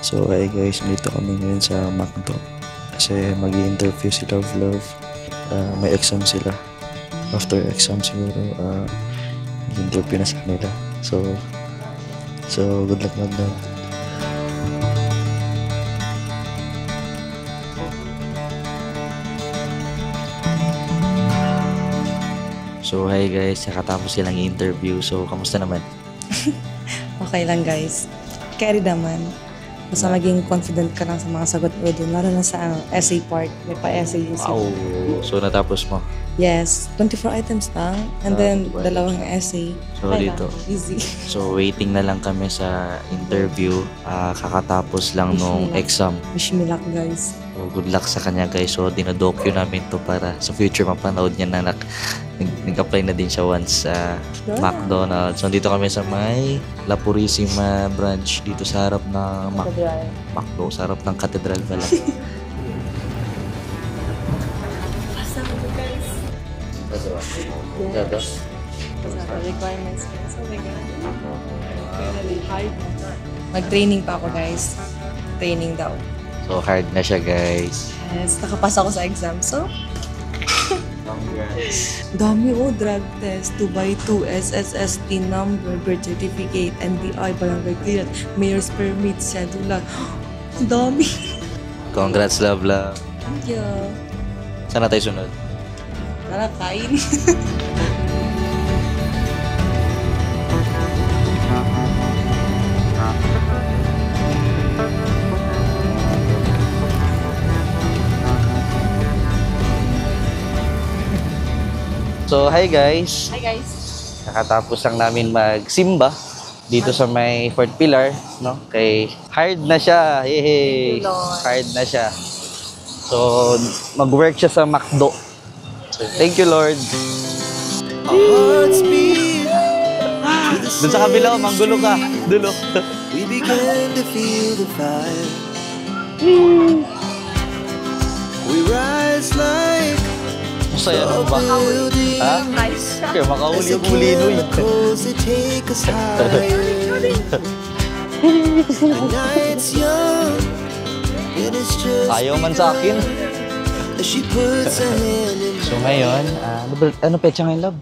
So hi guys, dito kami ngayon sa McDo kasi mag-i-interview si Love Love. May exam sila. After exam siguro mag-interview na sa kanila. So good luck McDo. So hi guys, nakatapos silang interview. So kamusta naman? Okay lang guys. Carry naman. Basta maging confident ka lang sa mga sagot mo doon. Lalo na sa essay part. May pa-essay yung Wow! So natapos mo? Yes. 24 items lang. And then, 24 dalawang essay. So Okay dito. lang. Easy. So waiting na lang kami sa interview. Kakatapos lang nung exam. Wish me luck guys. So good luck sa kanya guys. So dinodocue namin to para sa future mapanood niya na nag-apply na din siya once sa McDonald's. So dito kami sa may La Purisima branch dito sa harap ng McDo, sa harap ng Cathedral pala. Requirements. Mag-training pa ako guys. Training daw. So hard na siya guys. Yes, nakapasa ako sa exam. So, Congrats. dami drug test, 2x2, SSST number, birth certificate, NBI, barangay clearance, mayor's permit, cedula. Ang dami. Congrats love love. Thank you. Sana tayo sunod. Tara, kain. So hi guys. Hi guys. Nakatapos lang namin magsimba dito sa may fourth pillar, no? Kay hard na siya. Yay! Thank you, Lord. Hard na siya. So mag-work siya sa McDo. So, thank you Lord. Doon sa kabila, manggulo ka. Dulo. We began to feel the fire. We rise like Masaya na ba? building Ha? Kaya makahuli yung mulino eh. chemicals that take us higher. The night's young, and it's just Ayaw man sa akin. as she puts her hand in So ngayon, ano petsa ngayon love?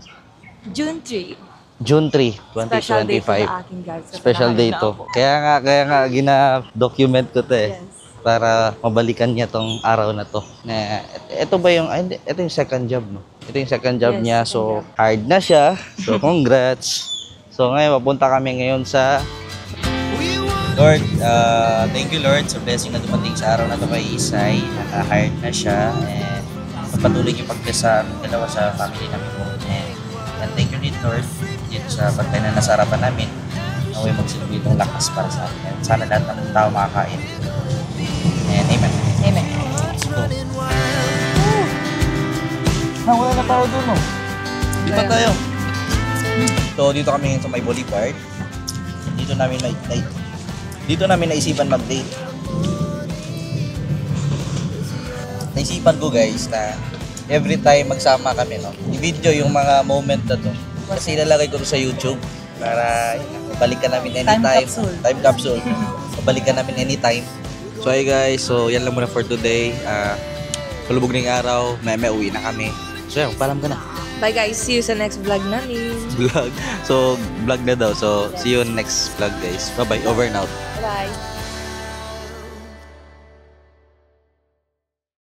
June 3. June 3, Special day for 2025. the aking guys. Special day to. Kaya nga gina-document ko to eh. Para mabalikan niya tong araw na to. Ito ba yung, ito yung second job, no? Ito yung second job Yes, niya. second So, job. hard na siya. So, congrats. So, ngayon, papunta kami ngayon sa Lord. Thank you, Lord, sa blessing na dumating sa araw na to kay Isay. Naka-hired na siya. And patuloy yung pagkas sa dalawa sa family namin po. And thank you din, Lord, dito sa pagkain na nasa harapan namin. Naway magsilbi itong lakas para sa atin. Sana lahat ng tao makakain. And amen. Amen. Wala na tao doon, oh. Di pa tayo. So, dito kami sa may body part. Dito namin naisipan mag-date. Naisipan ko, guys, na every time magsama kami, no, i-video yung mga moment na to. Kasi ilalagay ko to sa YouTube para balikan namin anytime. Time capsule. Balikan namin anytime. So hi guys, so yan lang muna for today. Palubog na yung araw, may uwi na kami. So yan, paalam ka na. Bye guys. See you sa next vlog namin. Vlog. So vlog na daw. So see you next vlog guys. Bye bye, over and out. Bye.